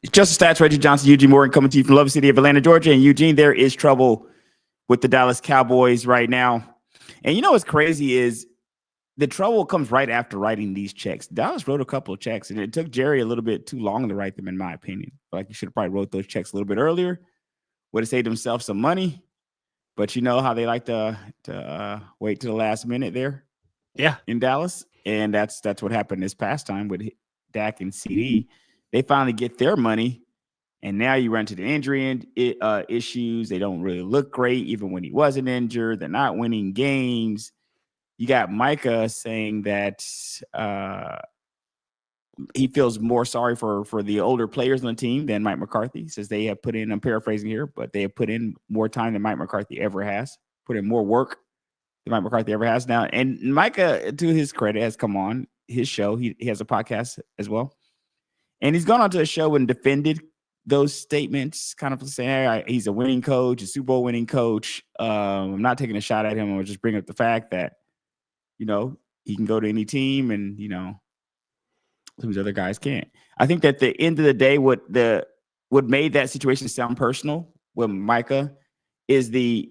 Justthestats, Reggie Johnson, Eugene Morgan coming to you from Love City of Atlanta, Georgia. And Eugene, there is trouble with the Dallas Cowboys right now. And you know what's crazy is the trouble comes right after writing these checks. Dallas wrote a couple of checks, and it took Jerry a little bit too long to write them, in my opinion. Like you should have probably wrote those checks a little bit earlier. Would have saved themselves some money. But you know how they like to wait to the last minute there Yeah. in Dallas, and that's what happened this past time with Dak and CD. They finally get their money, and now you run to the injury issues. They don't really look great, even when he wasn't injured. They're not winning games. You got Micah saying that he feels more sorry for the older players on the team than Mike McCarthy. He says they have put in, I'm paraphrasing here, but they have put in more time than Mike McCarthy ever has, put in more work than Mike McCarthy ever has now. And Micah, to his credit, has come on his show. He has a podcast as well. And he's gone on to a show and defended those statements, kind of saying, hey, he's a winning coach, a Super Bowl winning coach. I'm not taking a shot at him. I'll just bring up the fact that, he can go to any team and, these other guys can't. I think that the end of the day, what made that situation sound personal with Micah is the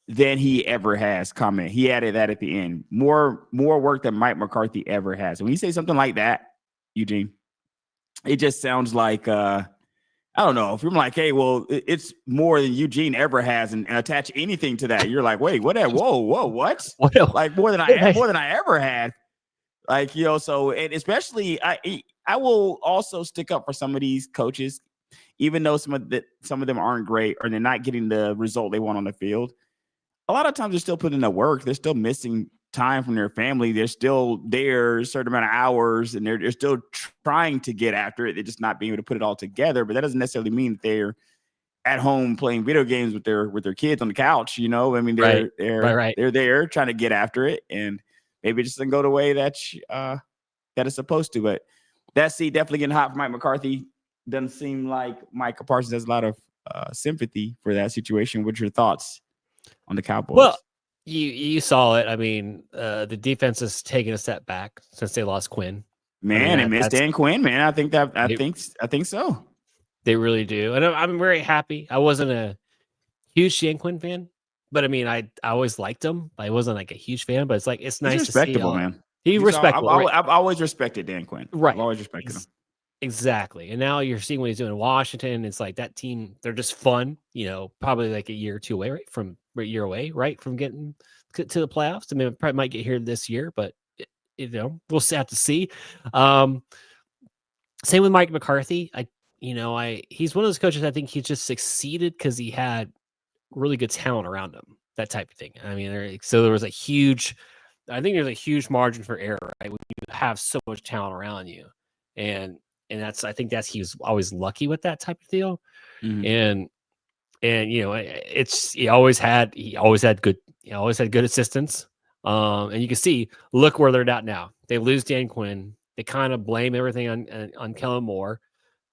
than he ever has comment. He added that at the end. More work than Mike McCarthy ever has. And when you say something like that, Eugene, it just sounds like I don't know. If you're like, hey, well, it's more than Eugene ever has, and attach anything to that, you're like, wait, what? Whoa, what? Like more than I ever had. Like, so, and especially I will also stick up for some of these coaches, even though some of them aren't great or they're not getting the result they want on the field. A lot of times they're still putting in the work. They're still missing time from their family. They're still there a certain amount of hours, and they're still trying to get after it. They're just not being able to put it all together. But that doesn't necessarily mean that they're at home playing video games with their kids on the couch. I mean, they're there trying to get after it, and maybe it just doesn't go the way that it's supposed to. But that seat definitely getting hot for Mike McCarthy. Doesn't seem like Micah Parsons has a lot of sympathy for that situation. What's your thoughts on the Cowboys? Well, you saw it. I mean, the defense has taken a step back since they lost Quinn. Man, they missed Dan Quinn. Man, I think so. They really do, and I'm very happy. I wasn't a huge Dan Quinn fan, but I mean, I always liked him. I wasn't like a huge fan, but it's nice to see. Respectable, man. He's respectable. I've always respected Dan Quinn. Right, I've always respected him. Exactly. And now you're seeing what he's doing in Washington. It's like that team, they're just fun, probably like a year or two away, right? From getting to the playoffs. I mean, probably might get here this year, but we'll have to see. Same with Mike McCarthy. He's one of those coaches, I think he just succeeded because he had really good talent around him, that type of thing. I mean, there was a huge margin for error, right? When you have so much talent around you. And I think he was always lucky with that type of deal. Mm-hmm. And he always had good assistants. And you can see, look where they're at now. They lose Dan Quinn. They kind of blame everything on Kellen Moore.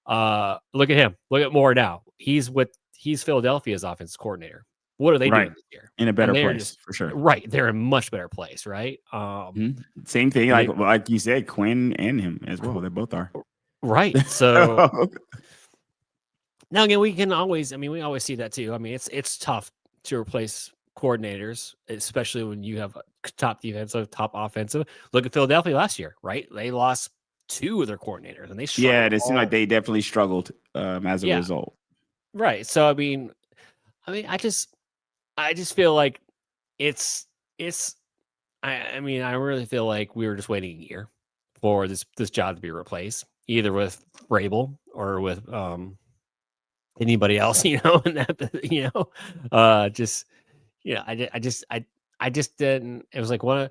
Look at him. Look at Moore now. He's Philadelphia's offensive coordinator. What are they doing this year? In a better place, for sure. Right. They're in a much better place, right? Same thing, like you said, Quinn and him as well. They both are. Right. So now again, we always see that too. I mean, it's tough to replace coordinators, especially when you have top defensive, top offensive. Look at Philadelphia last year, right? They lost 2 of their coordinators, and they struggled. Yeah, it seemed like they definitely struggled as a result. Right. So I mean, I just feel like I really feel like we were just waiting a year for this job to be replaced, either with Vrabel or with anybody else, and that, I just didn't. It was like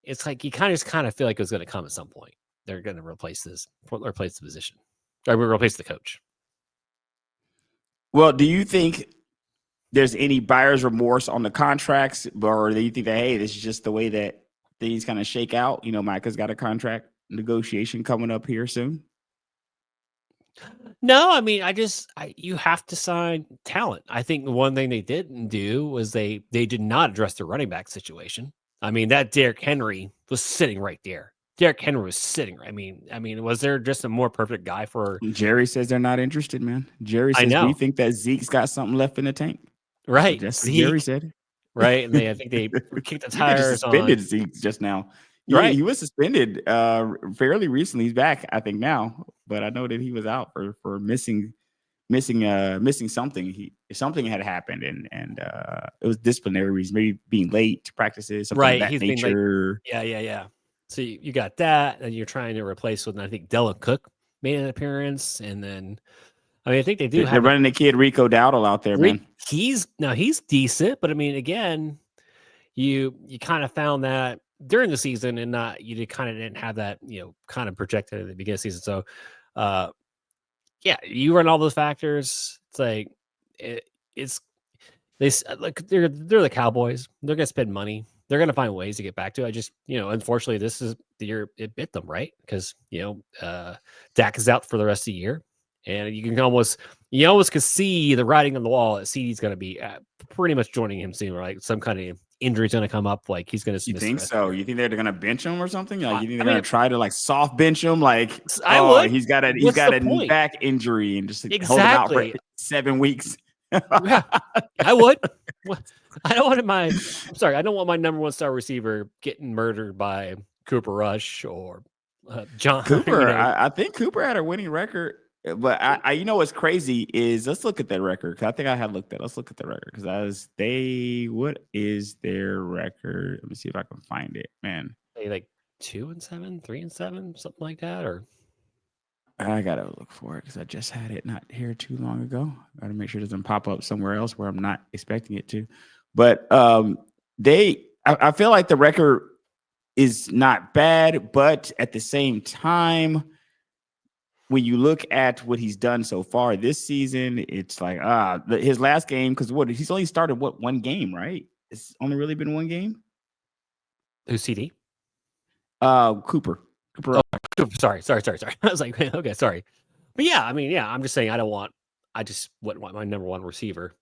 it's like you kind of feel like it was going to come at some point. They're going to replace the position, or we replace the coach. Well, do you think there's any buyer's remorse on the contracts, or do you think that, hey, this is just the way that things kind of shake out? Micah's got a contract negotiation coming up here soon. No, I mean, you have to sign talent. I think the one thing they didn't do was they did not address the running back situation. I mean, that Derrick Henry was sitting right there. Derrick Henry was sitting. I mean, was there just a more perfect guy for? Jerry says they're not interested, man. Jerry I says we know, think that Zeke's got something left in the tank. right? Just as Jerry Zeke, said. right? And I think they kicked the I think they just tires suspended on. Zeke just now. Right, He was suspended fairly recently. He's back, I think now, but I know that he was out for missing something. Something had happened, and it was disciplinary reasons, maybe being late to practices, something of right. that He's been like, nature. yeah, yeah, yeah. So you got that, and you're trying to replace with, I think Della Cook made an appearance, and then I mean, I think they do They're have it. running the kid Rico Dowdle out there, man. He's decent, but I mean, again, you kind of found that during the season, and not you kind of didn't have that kind of projected at the beginning of the season. So, uh, yeah, you run all those factors. It's like it, it's like they're the Cowboys. They're gonna spend money. They're gonna find ways to get back to it. I just unfortunately, this is the year it bit them, right? Because Dak is out for the rest of the year, and you almost could see the writing on the wall that CD's gonna be pretty much joining him soon. Like some kind of injury's gonna come up. Like he's gonna You miss the think rest of the so? year. You think they're gonna bench him or something? Like you think I they're mean, gonna try to like soft bench him? Like, I oh, would. he's What's got the a point? back injury and just hold him out for Exactly. 7 weeks. Yeah, I would. What? I don't want my. I'm sorry. I don't want my number one star receiver getting murdered by Cooper Rush or John. Cooper, I think Cooper had a winning record, but you know what's crazy is let's look at that record. 'Cause I think I had looked at. Let's look at the record because what is their record? Let me see if I can find it, man. Like 2-7, 3-7, something like that, or I gotta look for it because I just had it not here too long ago. Gotta make sure it doesn't pop up somewhere else where I'm not expecting it to. But I feel like the record is not bad, but at the same time, when you look at what he's done so far this season, it's like his last game because he's only started one game, right? It's only really been one game. who's CD? Cooper. Oh, sorry. I was like, okay, sorry. But yeah, I mean, yeah, I'm just saying I just wouldn't want my number one receiver.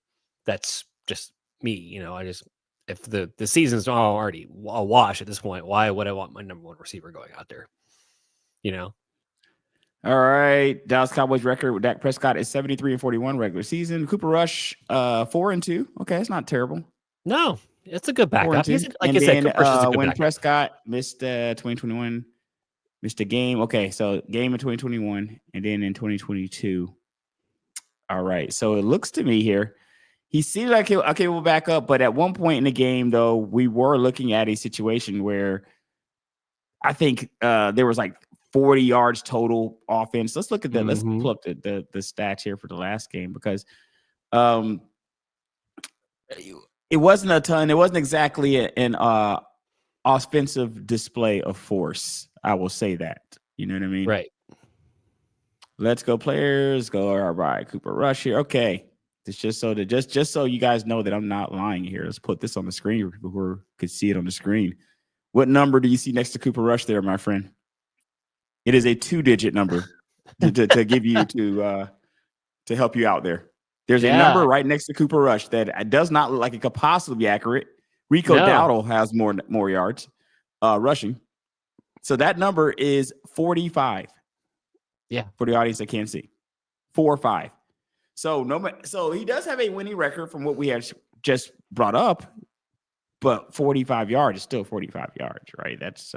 That's just me, I just if the season's already a wash at this point, why would I want my number one receiver going out there? You know? All right. Dallas Cowboys record with Dak Prescott is 73-41 regular season. Cooper Rush, 4-2. Okay, it's not terrible. No, it's a good Four and backup. two. Like And I said, then Cooper Rush is a good when backup. Prescott missed 2021, missed a game. Okay, so game in 2021, and then in 2022. All right. So it looks to me here, he seems like we'll back up. But at one point in the game, though, we were looking at a situation where I think there was like 40 yards total offense. Let's look at that. Let's pull Mhm. up the stats here for the last game because um, it wasn't a ton. It wasn't exactly an offensive display of force. I will say that. You know what I mean? Right. Let's go, players. Go. All right, Cooper Rush here. Okay. It's just so that just so you guys know that I'm not lying here. Let's put this on the screen for people who could see it on the screen. What number do you see next to Cooper Rush there, my friend? It is a 2-digit number to give you to help you out there. There's a Yeah. number right next to Cooper Rush that does not look like it could possibly be accurate. Rico No. Dowdle has more yards rushing. So that number is 45 Yeah. for the audience that can't see. 4-5. So he does have a winning record from what we had just brought up, but 45 yards is still 45 yards, right? It's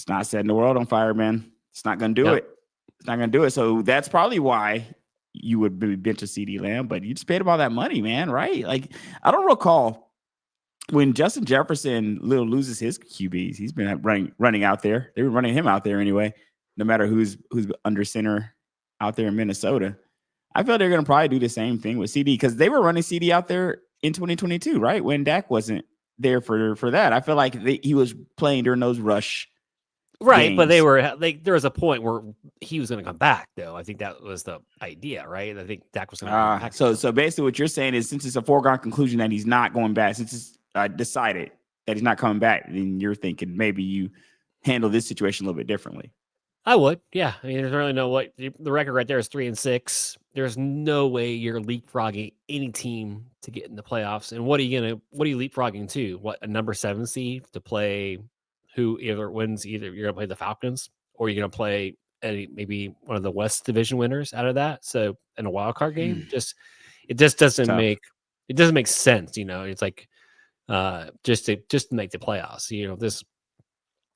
not setting the world on fire, man. It's not going to do No. it. It's not going to do it. So that's probably why you would bench a CD Lamb, but you just paid him all that money, man, right? Like, I don't recall when Justin Jefferson loses his QBs. He's been running out there. They were running him out there anyway, no matter who's under center out there in Minnesota. I feel they're going to probably do the same thing with CD because they were running CD out there in 2022, right? When Dak wasn't there for that. I feel like he was playing during those rush Right, but games. there was a point where he was going to come back, though. I think that was the idea, right? I think Dak was going to come back. So basically what you're saying is since it's a foregone conclusion that he's not going back, since it's decided that he's not coming back, then you're thinking maybe you handle this situation a little bit differently. I would, yeah. I mean, there's really no way. The record right there is 3-6. There's no way you're leapfrogging any team to get in the playoffs. And what are you leapfrogging to? What, a number 7 seed to play who either wins. Either you're gonna play the Falcons or you're gonna play maybe one of the West Division winners out of that. So in a wild card game, it just doesn't Tough. make sense. It's like just to make the playoffs.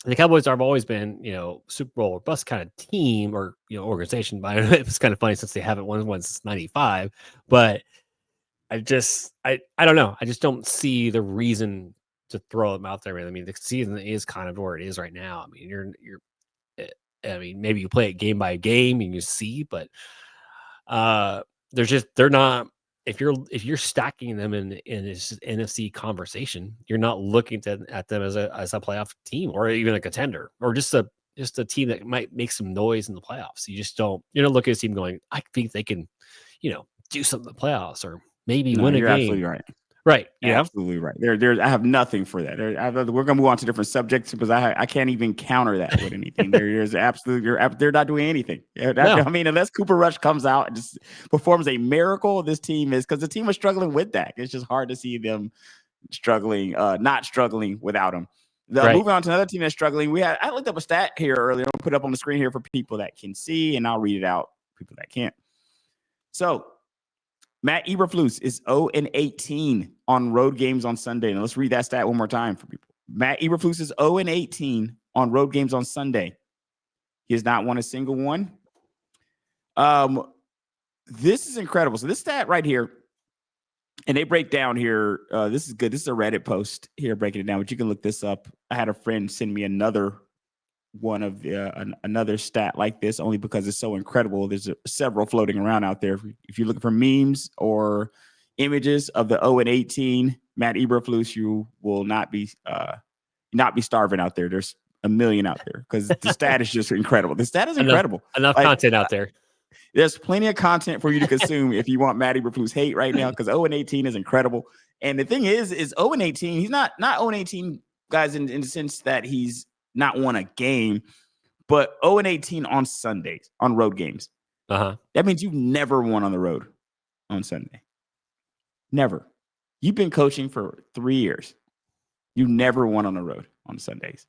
The Cowboys have always been, Super Bowl or bust kind of team or organization. But it's kind of funny since they haven't won one since '95. But I don't know. I just don't see the reason to throw them out there. I mean, the season is kind of where it is right now. I mean, eh, I mean, maybe you play it game by game and you see, but uh, they're not. If you're stacking them in this NFC conversation, you're not looking at them as a playoff team or even a contender or just a team that might make some noise in the playoffs. You just don't. You're not looking at a team going, I think they can, do something in the playoffs or maybe No, win a you're absolutely game. right. Right. Absolutely right. I have nothing for that. We're gonna move on to different subjects because I can't even counter that with anything. There's absolutely they're not doing anything. No. I mean, unless Cooper Rush comes out and just performs a miracle, this team is because the team is struggling with Dak. It's just hard to see them struggling, not struggling without him. Right. Moving on to another team that's struggling. I looked up a stat here earlier. I'll put it up on the screen here for people that can see, and I'll read it out for people that can't. So Matt Eberflus is 0-18 on road games on Sunday. Now let's read that stat one more time for people. Matt Eberflus is 0-18 on road games on Sunday. He has not won a single one. This is incredible. So this stat right here, and they break down here. This is good. This is a Reddit post here breaking it down, but you can look this up. I had a friend send me another one of another stat like this only because it's so incredible. There's several floating around out there. If you're looking for memes or images of the 0-18 Matt Eberflus, you will not be starving out there. There's a million out there because the stat is just incredible. The stat is incredible. Enough Like, content out there. there's plenty of content for you to consume if you want Matt Eberflus hate right now because 0-18 is incredible. And the thing is 0-18. He's not 0-18 guys in the sense that he's not won a game, but 0-18 on Sundays on road games. That means you've never won on the road on Sunday. Never. You've been coaching for 3 years. You never won on the road on Sundays.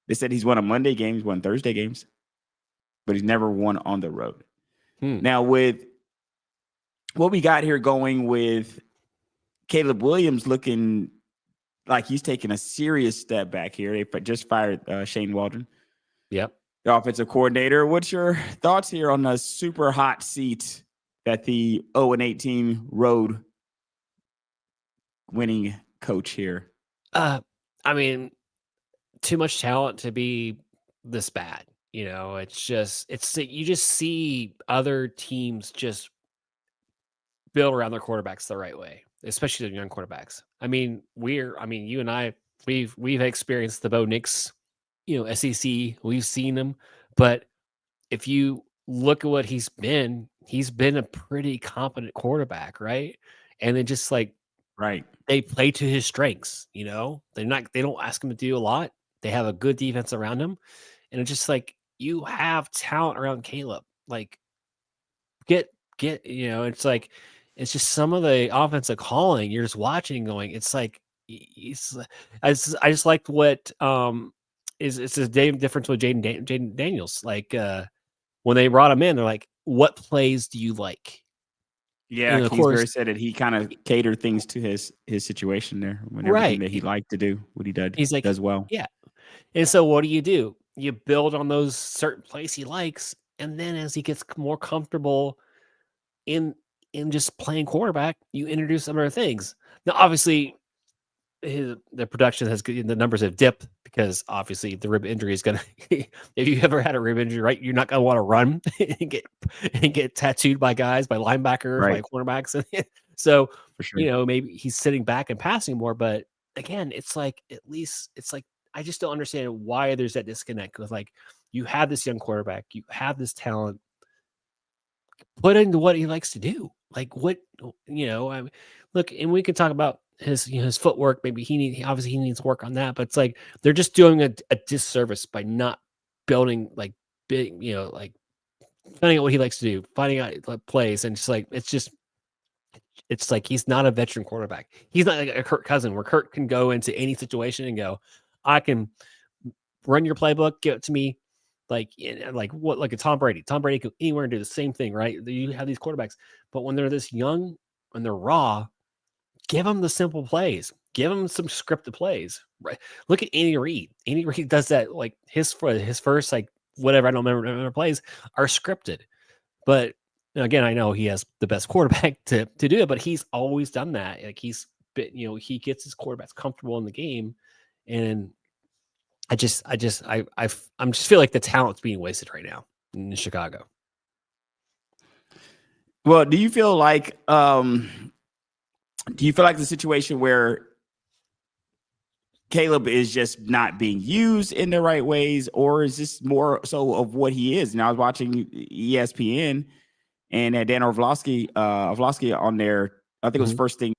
They said he's won on Monday games, won Thursday games, but he's never won on the road. Now, with what we got here going with Caleb Williams looking like he's taking a serious step back here. They just fired Shane Waldron. Yep. The offensive coordinator. What's your thoughts here on the super hot seat that the 0-18 road winning coach here? I mean, too much talent to be this bad. It's you just see other teams just build around their quarterbacks the right way, especially the young quarterbacks. I mean, you and I, we've experienced the Bo Nix, SEC. We've seen him, but if you look at what he's been a pretty competent quarterback, right? And then just like Right. they play to his strengths. They don't ask him to do a lot. They have a good defense around him, and it's just like you have talent around Caleb. Like get it's like it's just some of the offensive calling you're just watching going. It's like I just liked what is it's a difference with Jaden Daniels. Like when they brought him in, they're like, "What plays do you like?" Yeah, And of Kingsbury course, said that he kind of catered things to his situation there when everything right? that he liked to do, what he He's like, does well. yeah. And so what do? You build on those certain plays he likes, and then as he gets more comfortable in just playing quarterback, you introduce some other things. Now, obviously, the production the numbers have dipped because obviously the rib injury is gonna. If you ever had a rib injury, right, you're not gonna want to run and get tattooed by guys, by linebackers, by Right. cornerbacks. So For sure. maybe he's sitting back and passing more, but again, it's like at least it's like I just don't understand why there's that disconnect with like you have this young quarterback, you have this talent, put into what he likes to do. Like what I mean, look, and we can talk about his footwork. Maybe obviously he needs work on that, but it's like they're just doing a disservice by not building like big, like finding out what he likes to do, finding out like, plays, and it's like he's not a veteran quarterback. He's not like a Kirk Cousin where Kirk can go into any situation and go, I can run your playbook, give it to me. Like what, like a Tom Brady. Tom Brady can anywhere and do the same thing, right? You have these quarterbacks, but when they're this young and they're raw, give them the simple plays. Give them some scripted plays. Right? Look at Andy Reid. Andy Reid does that. Like his first like whatever, I don't remember plays are scripted. But again, I know he has the best quarterback to do it, but he's always done that. Like he's been, he gets his quarterbacks comfortable in the game, and I'm just feel like the talent's being wasted right now in Chicago. Well, do you feel like the situation where Caleb is just not being used in the right ways, or is this more so of what he is? And I was watching ESPN and had Dan Orlovsky on there. I think it was first thing.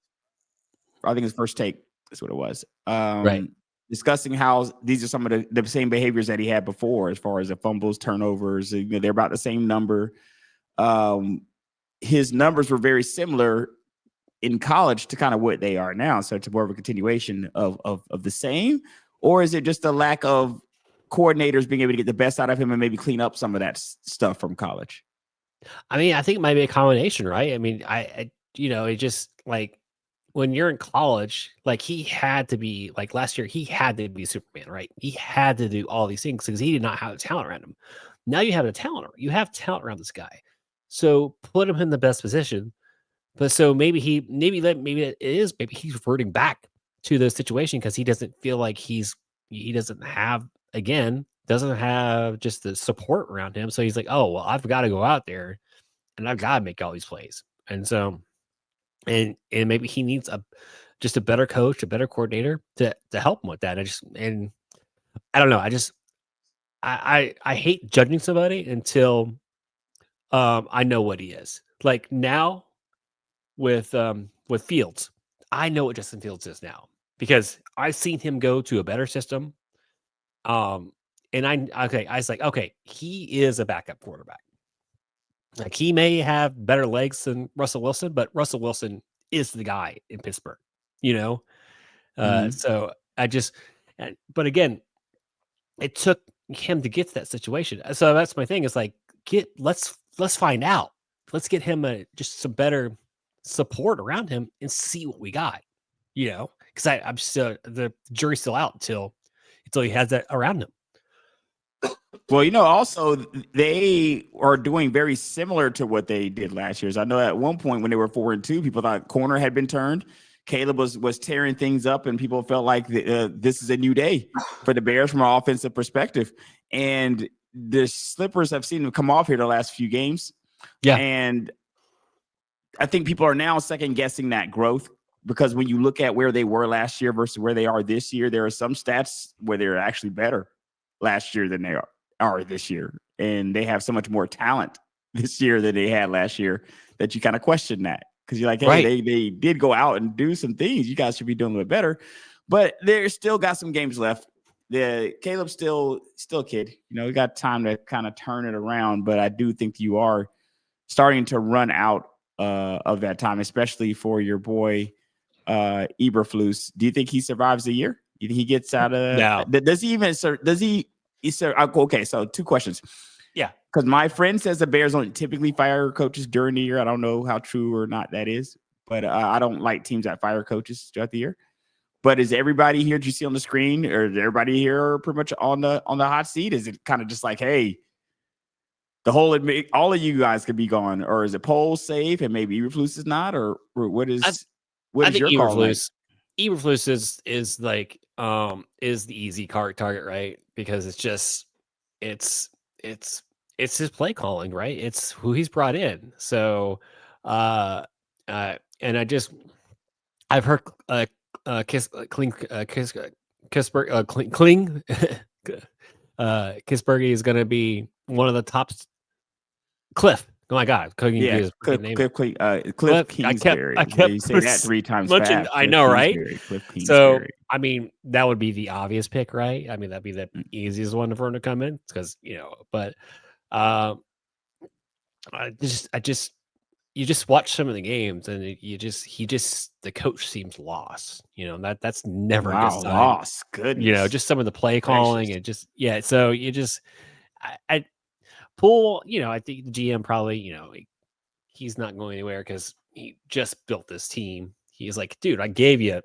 I think his first take. That's what it was. Right. Discussing how these are some of the same behaviors that he had before, as far as the fumbles, turnovers. They're about the same number. His numbers were very similar in college to kind of what they are now. So it's more of a continuation of the same, or is it just a lack of coordinators being able to get the best out of him and maybe clean up some of that stuff from college? I mean, I think it might be a combination, right? I mean, I it just like when you're in college, like he had to be like last year, he had to be Superman, right? He had to do all these things because he did not have the talent around him. Now you have you have talent around this guy. So put him in the best position. But so maybe it is, maybe he's reverting back to the situation because he doesn't feel like he doesn't have, again, doesn't have just the support around him. So he's like, oh well, I've got to go out there and I've got to make all these plays. And so and maybe he needs just a better coach, a better coordinator to help him with that. And I don't know. I hate judging somebody until I know what he is. Like now with Fields, I know what Justin Fields is now because I've seen him go to a better system. And I was like, okay, he is a backup quarterback. Like he may have better legs than Russell Wilson, but Russell Wilson is the guy in Pittsburgh, you know? Mm-hmm. So but again, it took him to get to that situation. So that's my thing is like, let's find out. Let's get him just some better support around him and see what we got, because I'm still, the jury's still out until he has that around him. Well, also they are doing very similar to what they did last year. So I know at one point when they were 4-2, people thought corner had been turned. Caleb was tearing things up, and people felt like this is a new day for the Bears from an offensive perspective. And the slippers have seen them come off here the last few games. Yeah. And I think people are now second guessing that growth, because when you look at where they were last year versus where they are this year, there are some stats where they're actually better last year than they are this year. And they have so much more talent this year than they had last year that you kind of question that, because you're like, hey, Right. they did go out and do some things. You guys should be doing a little bit better. But they're still got some games left. Caleb's still a kid. We got time to kind of turn it around. But I do think you are starting to run out of that time, especially for your boy Eberflus. Do you think he survives the year? You think he gets out of? No. Does he even? Does he? Okay, so two questions. Yeah. Because my friend says the Bears don't typically fire coaches during the year. I don't know how true or not that is, but I don't like teams that fire coaches throughout the year. But is everybody here? Did you see on the screen, or is everybody here pretty much on the hot seat? Is it kind of just like, hey, all of you guys could be gone, or is it Poles safe and maybe Eberflus is not, or what is I think your call like? Eberflus is like is the easy target, right? Because it's just it's his play calling, right? It's who he's brought in. So and I've heard Kisbergy is going to be one of the top. Cliff. Oh my God, couldn't Yeah, get his freaking name. Cliff Kingsbury. I Yeah, you kept say that 3 times mentioning. fast. I Cliff know, right? Kingsbury. Cliff So Kingsbury. I mean, that would be the obvious pick, right? I mean, that'd be the easiest one for him to come in because but I just you just watch some of the games and the coach seems lost. That's never a good Wow, sign. lost. Goodness Just some of the play gracious. calling and so you just I Poole, I think the GM probably, he's not going anywhere because he just built this team. He's like, dude, I gave you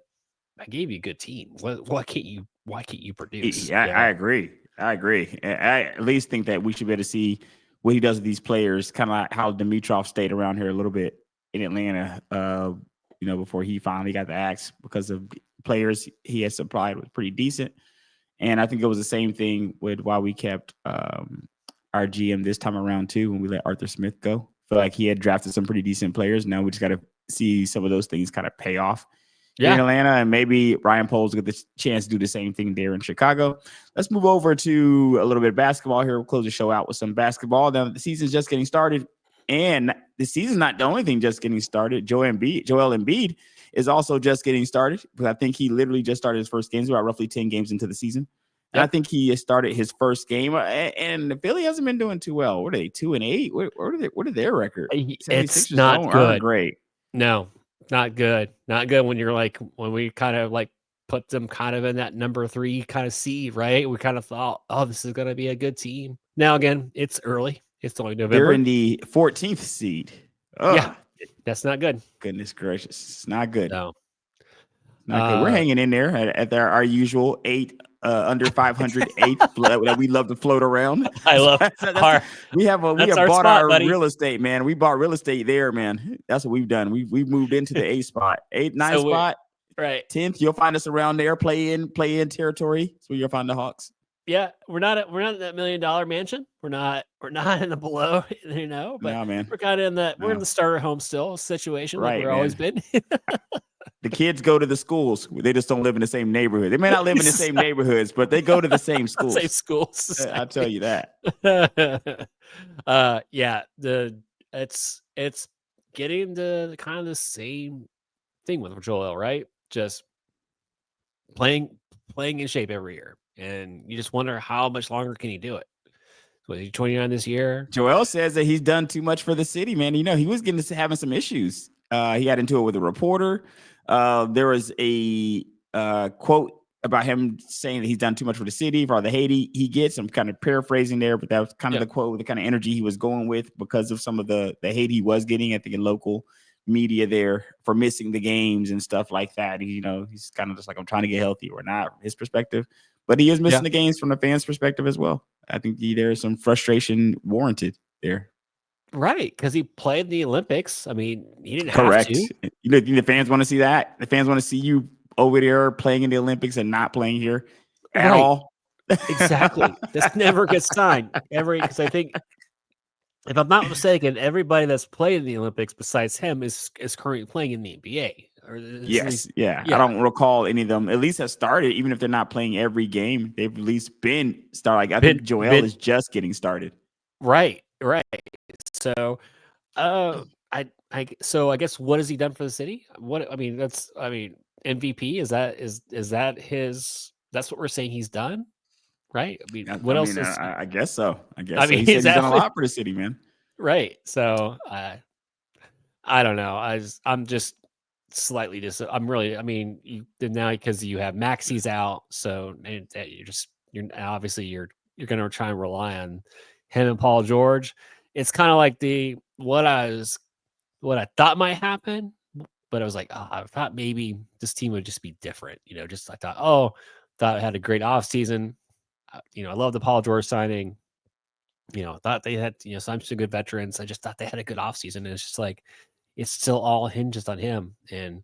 a good team. Why can't you produce? Yeah, I agree. I agree. I at least think that we should be able to see what he does with these players, kind of like how Dimitrov stayed around here a little bit in Atlanta. Before he finally got the axe because of players he had supplied was pretty decent. And I think it was the same thing with why we kept our GM this time around too when we let Arthur Smith go. Feel like he had drafted some pretty decent players. Now we just got to see some of those things kind of pay off here in Yeah. Atlanta, and maybe Ryan Poles get the chance to do the same thing there in Chicago. Let's move over to a little bit of basketball here. We'll close the show out with some basketball. Now the season's just getting started, and the season's not the only thing just getting started. Joel Embiid is also just getting started because I think he literally just started his first games about roughly 10 games into the season. And I Yep. think he started his first game, and the Philly hasn't been doing too well. What are they, 2-8? What are their record? It's 76ers not aren't good. great. No, not good. Not good when when we kind of put them kind of in that number 3 kind of seed, right? We kind of thought, oh, this is going to be a good team. Now, again, it's early. It's only They're November. in the 14th seed. Yeah, Ugh, that's not good. goodness gracious. It's not good. No. Not good. We're Uh, hanging in there at our usual under 500 eighth that we love to float around. I love We that's have our bought spot, our buddy. real estate, man. We bought real estate there, man. That's what we've done. We've moved into the 8th spot, 8th, 9th So spot, right. 10th. You'll find us around there, play in territory. That's where you'll find the Hawks. Yeah, we're not in that $1 million mansion. We're not in the below, but No, man. we're kind of we're in No. the starter home still situation like Right, we're always man. been. The kids go to the schools. They just don't live in the same neighborhood. They may not live in the same neighborhoods, but they go to the same Same schools. school I'll tell society. you that. Yeah, it's getting the kind of the same thing with Joel, right? Just playing playing in shape every year, and you just wonder how much longer can he do it? Was he 29 this year? Joel says that he's done too much for the city, man. He was having some issues. He got into it with a reporter. There was a quote about him saying that he's done too much for the city, for all the hate he gets. I'm kind of paraphrasing there, but that was kind of Yep. the quote, the kind of energy he was going with because of some of the hate he was getting, I think, in local media there for missing the games and stuff like that. He's kind of just like, I'm trying to get healthy or not, his perspective. But he is missing Yeah. the games from the fans' perspective as well. I think there is some frustration warranted there. Right, because he played the Olympics. I mean, he didn't have to. Correct. The fans want to see that. The fans want to see you over there playing in the Olympics and not playing here at Right, all. exactly. That's never a good sign. Because I think, if I'm not mistaken, everybody that's played in the Olympics besides him is currently playing in the NBA. Or is at Yes. least, Yeah. I yeah, don't recall any of them at least have started, even if they're not playing every game. They've at least been started. Like, I been think Joel been is just getting started. right, right. So, so I guess what has he done for the city? MVP is that his? That's what we're saying he's done, right? I mean, what I else mean, is? I guess so. I guess I so. mean, He said is he's that done a lot for the city, man. right? So, I don't know. I'm just slightly I'm really. I mean, now because you have Maxi's out, so you're obviously you're going to try and rely on him and Paul George. It's kind of like what I thought might happen, but I was like, oh, I thought maybe this team would just be different. Just I thought it had a great offseason. I love the Paul George signing. Thought they had, some good veterans. I just thought they had a good offseason. And it's just like, it's still all hinges on him. And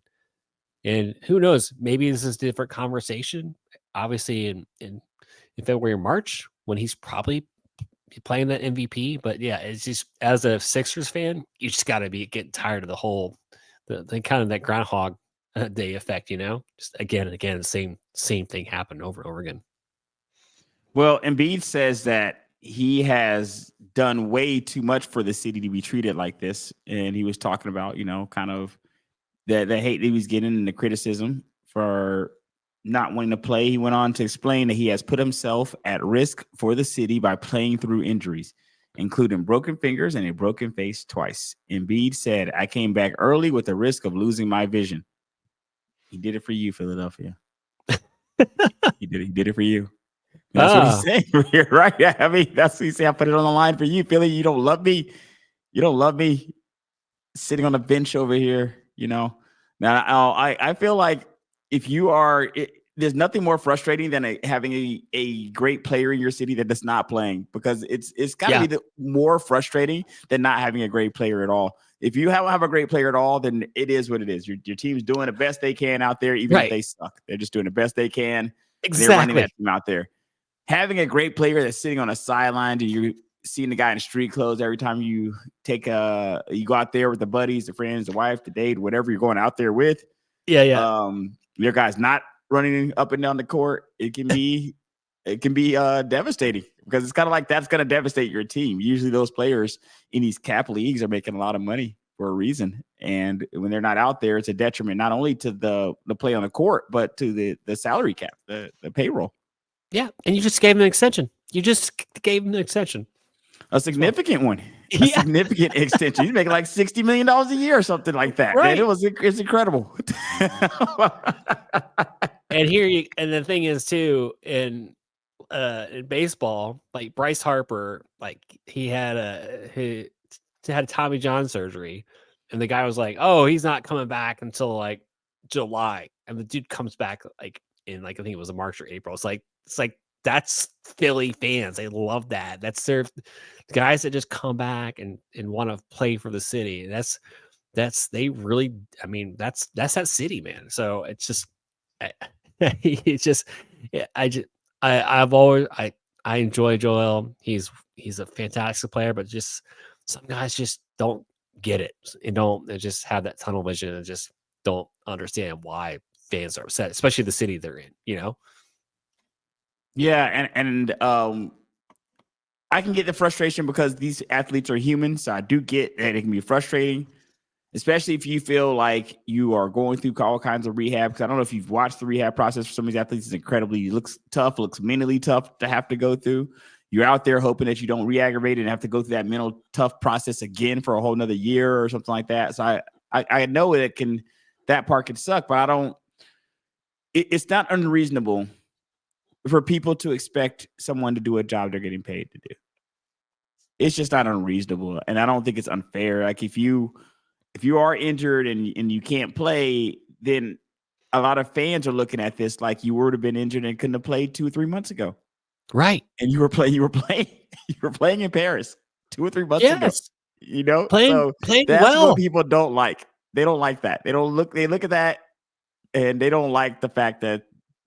who knows, maybe this is a different conversation. Obviously in February or March, when he's probably playing that MVP. But yeah, it's just, as a Sixers fan, you just got to be getting tired of the kind of that Groundhog Day effect, just again and again, the same thing happened over and over again. Well, Embiid says that he has done way too much for the city to be treated like this. And he was talking about, kind of the hate that he was getting and the criticism for not wanting to play. He went on to explain that he has put himself at risk for the city by playing through injuries. including broken fingers and a broken face twice. Embiid said, "I came back early with the risk of losing my vision." He did it for you, Philadelphia. He did it. He did it for you. That's what he's Ah, saying here, right? Yeah, I mean, that's what he's saying. I put it on the line for you, Philly. You don't love me. You don't love me sitting on the bench over here. Now I feel like if you are, there's nothing more frustrating than having a great player in your city that is not playing, because it's got to yeah, be more frustrating than not having a great player at all. If you don't have a great player at all, then it is what it is. Your team's doing the best they can out there, even if right. they suck. They're just doing the best they can. They're running that Exactly. team out there. Having a great player that's sitting on a sideline and you're seeing the guy in street clothes every time you you go out there with the buddies, the friends, the wife, the date, whatever you're going out there with. Yeah, yeah. Your guy's not running up and down the court. It can be devastating, because it's kind of like that's going to devastate your team. Usually those players in these cap leagues are making a lot of money for a reason, and when they're not out there, it's a detriment not only to the play on the court, but to the salary cap, the payroll. Yeah, and you just gave him an extension. You just gave him an extension A as well. significant one, a Yeah, significant extension. He's making like $60 million a year or something like that. Man, right. it's incredible. And here you and the thing is too, in baseball, like Bryce Harper, like he had Tommy John surgery, and the guy was like, "Oh, he's not coming back until like July," and the dude comes back like in like I think it was a March or April. It's like that's Philly fans. They love that. That's their guys that just come back and want to play for the city. That's they really. I mean, that's that city, man. So it's just I- it's just yeah, I've always I enjoy Joel. He's a fantastic player, but just some guys just don't get it and don't they just have that tunnel vision and just don't understand why fans are upset, especially the city they're in, you know? Yeah, and I can get the frustration because these athletes are human, so I do get that it can be frustrating, especially if you feel like you are going through all kinds of rehab. Because I don't know if you've watched the rehab process for some of these athletes. It's incredibly, it looks tough, looks mentally tough to have to go through. You're out there hoping that you don't re-aggravate it and have to go through that mental tough process again for a whole nother year or something like that. So I know that part can suck, but I don't. It's not unreasonable for people to expect someone to do a job they're getting paid to do. It's just not unreasonable, and I don't think it's unfair. Like if you are injured and you can't play, then a lot of fans are looking at this like you would have been injured and couldn't have played 2 or 3 months ago, Right. and you were playing you were playing in Paris 2 or 3 months ago. Yes. So Playing that's what well. people don't like. They don't like that. They look at that and they don't like the fact that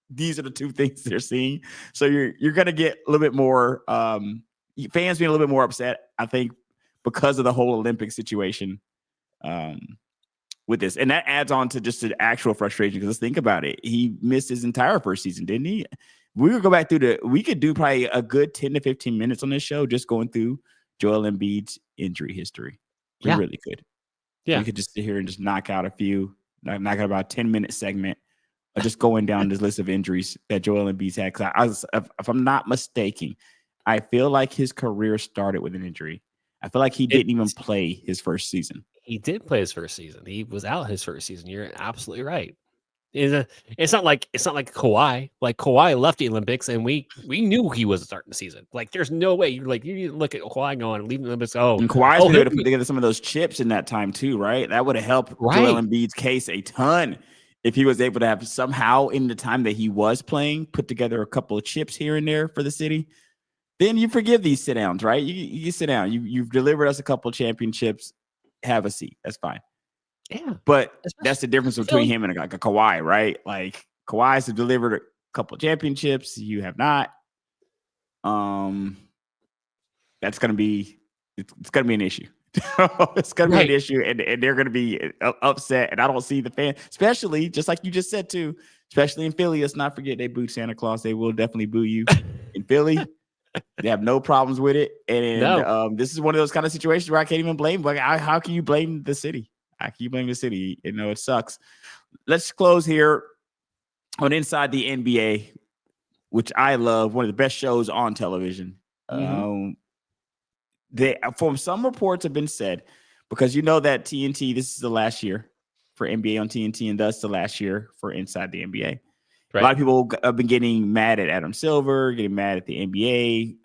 these are the two things they're seeing. So you're gonna get a little bit more fans being a little bit more upset, I think, because of the whole Olympic situation um, with this, and that adds on to just the actual frustration. Because let's think about it, he missed his entire first season, didn't he? We could go back through we could do probably a good 10 to 15 minutes on this show just going through Joel Embiid's injury history. We Yeah. really could. We Yeah. could just sit here and just knock out knock out about a 10-minute segment of just going down this list of injuries that Joel Embiid's had. Because if I'm not mistaken, I feel like his career started with an injury. I feel like he It didn't even play his first season. he did play his first season. He was out his first season. You're absolutely right. It's not like Kawhi. Like Kawhi left the Olympics, and we knew he was starting the season. Like there's no way you look at Kawhi going leaving the Olympics. And Kawhi's been He'll able to put be together some of those chips in that time too, right? That would have helped Joel right. Embiid's case a ton if he was able to have somehow in the time that he was playing put together a couple of chips here and there for the city. Then you forgive these sit downs, right? You sit down. You've delivered us a couple of championships. Have a seat. That's fine. Yeah, But that's especially the difference between Philly. him and like a Kawhi, right? Like Kawhi's have delivered a couple of championships. You have not. Um, that's gonna be it's gonna be an issue. It's gonna be an Right. issue, and they're gonna be upset. And I don't see the fan, especially just like you just said too, especially in Philly. Let's not forget they booed Santa Claus. They will definitely boo you in Philly. They have no problems with it, and No. this is one of those kind of situations where I can't even blame. Like, how can you blame the city? How can you blame the city? It sucks. Let's close here on Inside the NBA, which I love. One of the best shows on television. Mhm. Um, from some reports have been said, because you know that TNT, this is the last year for NBA on TNT, and thus the last year for inside the NBA. A lot Right. of people have been getting mad at Adam Silver, getting mad at the NBA,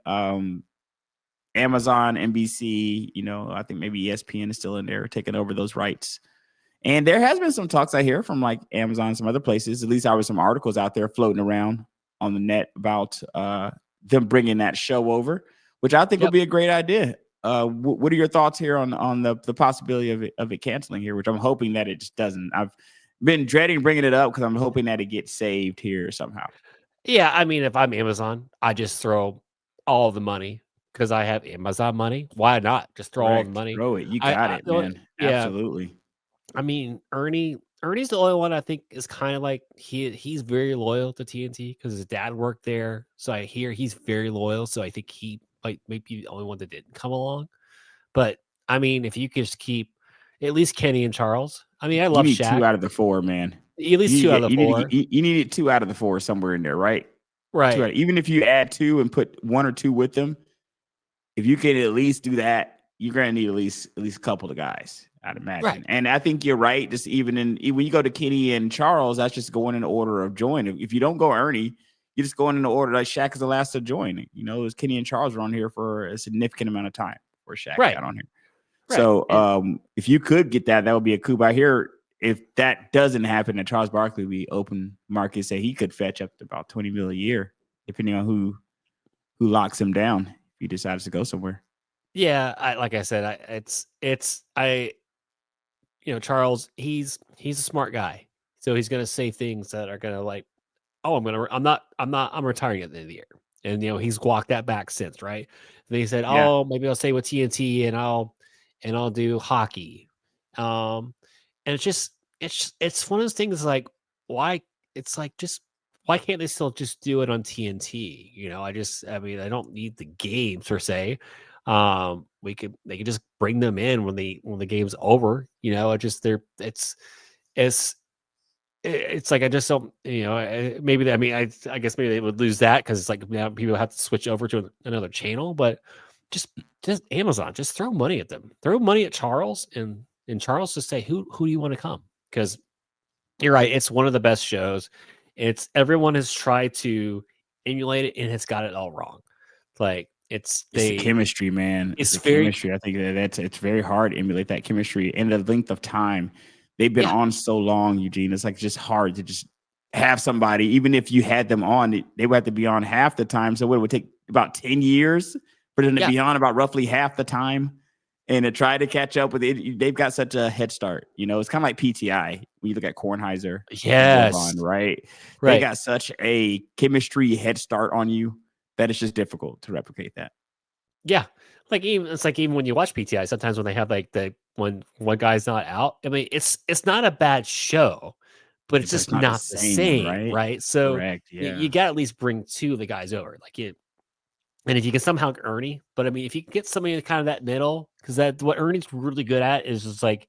Amazon, NBC. I think maybe ESPN is still in there taking over those rights. And there has been some talks I hear from like Amazon and some other places. At least there were some articles out there floating around on the net about them bringing that show over, which I think will Yep. be a great idea. What are your thoughts here on the possibility of it canceling here, which I'm hoping that it just doesn't. I've been dreading bringing it up because I'm hoping that it gets saved here somehow. Yeah, I mean, if I'm Amazon, I just throw all the money because I have Amazon money. Why not just throw all the Correct. money? Throw it. You got it, man. Yeah, Absolutely. I mean, Ernie's the only one I think is kind of like he's very loyal to TNT because his dad worked there. So I hear he's very loyal. So I think he might be the only one that didn't come along. But I mean, if you could just keep at least Kenny and Charles. I mean, I You love need Shaq. two out of the four, man. At You least need to two out get of the you need to get four. you needed two out of the four somewhere in there, right? Two Right. out. Even if you add two and put one or two with them, if you can at least do that, you're gonna need at least a couple of guys, I'd Right. imagine. And I think you're right. Just when you go to Kenny and Charles, that's just going in order of join. If you don't go Ernie, you're just going in the order like Shaq is the last to join. It was Kenny and Charles were on here for a significant amount of time before Shaq Right. got on here. Right. So And if you could get that would be a coup. I hear if that doesn't happen, then Charles Barkley would be open market, say he could fetch up to about 20 mil a year, depending on who locks him down if he decides to go somewhere. yeah, like I said, Charles, he's a smart guy. So he's gonna say things that are gonna like, oh, I'm retiring at the end of the year. And he's walked that back since, right? And he said, Yeah. oh, maybe I'll stay with TNT and I'll do hockey. Um, and it's one of those things like why it's like just why can't they still just do it on TNT? I mean, I don't need the games per se. They could just bring them in when the game's over. It just they're it's it's like I just don't, maybe I mean, I guess maybe they would lose that because it's like now people have to switch over to another channel, but just just Amazon, just throw money at them, throw money at Charles, and Charles just say who do you want to come? Because you're right, it's one of the best shows. It's everyone has tried to emulate it and has got it all wrong. Like It's the chemistry, man. It's it's the very chemistry. I think it's very hard to emulate that chemistry and the length of time they've been yeah on so long, Eugene. It's like just hard to just have somebody, even if you had them on, they would have to be on half the time. So it would take about 10 years for them to yeah be on about roughly half the time and to try to catch up with it. They've got such a head start. It's kind of like PTI when you look at Kornheiser and yes Wilbon, right? They right. got such a chemistry head start on you that it's just difficult to replicate that. Yeah. Like even when you watch PTI, sometimes when they have like the when one guy's not out, I mean it's not a bad show, but it's But just it's not the not the same, same, right? right? So Correct. you Yeah. got to at least bring two of the guys over. Like it and if you can somehow get Ernie, but I mean, if you can get somebody in kind of that middle, because that what Ernie's really good at is just like,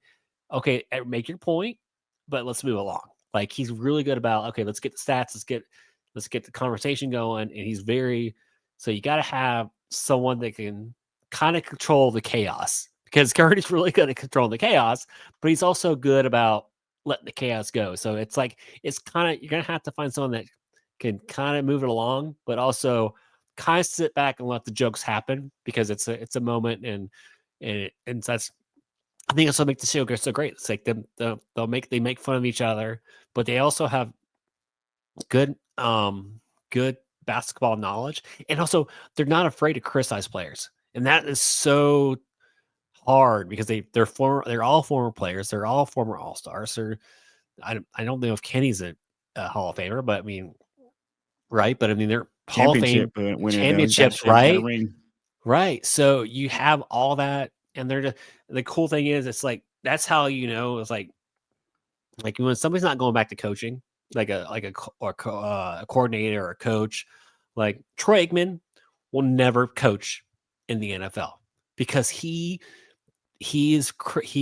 okay, make your point, but let's move along. Like he's really good about okay, let's get the stats, let's get the conversation going, and he's very so you got to have someone that can kind of control the chaos because Ernie's really good at controlling the chaos, but he's also good about letting the chaos go. So it's like it's kind of you're gonna have to find someone that can kind of move it along, but also kind of sit back and let the jokes happen because it's a moment and that's I think that's what makes the show go so great. It's like they make fun of each other, but they also have good good basketball knowledge, and also they're not afraid to criticize players, and that is so hard because they're all former players, they're all former all stars. I don't know if Kenny's a Hall of Famer, but I mean right, but I mean they're Hall of Championship Fame winner, though. He got a championships, chip, got a right? ring. Right. So you have all that, and the cool thing is, it's like that's how it's like when somebody's not going back to coaching, a coordinator or a coach, like Troy Aikman will never coach in the NFL because he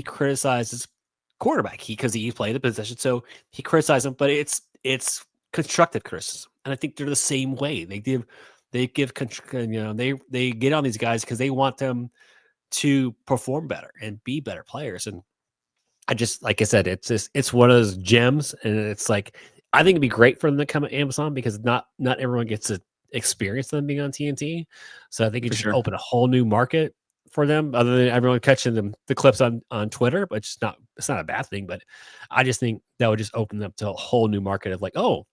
criticizes quarterback because he played the position, so he criticizes him, but it's constructive criticism, and I think they're the same way. They give they get on these guys because they want them. to perform better and be better players. And I just, like I said, it's one of those gems, and it's like I think it'd be great for them to come at Amazon because not everyone gets to experience them being on TNT. So I think it For just sure. opened a whole new market for them, other than everyone catching the clips on Twitter, but it's not a bad thing. But I just think that would just open up to a whole new market of like, oh,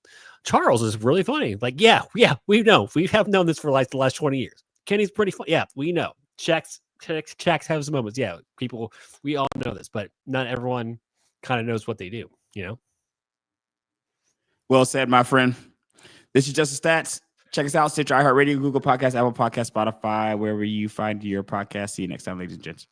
Charles is really funny. Like, yeah, we know. We have known this for like the last 20 years. Kenny's pretty fun. Yeah, we know. Checks have some moments. Yeah, people, we all know this, but not everyone kind of knows what they do, you know? Well said, my friend. This is Just the Stats. Check us out, Stitcher, iHeartRadio, Google Podcasts, Apple Podcasts, Spotify, wherever you find your podcast. See you next time, ladies and gents.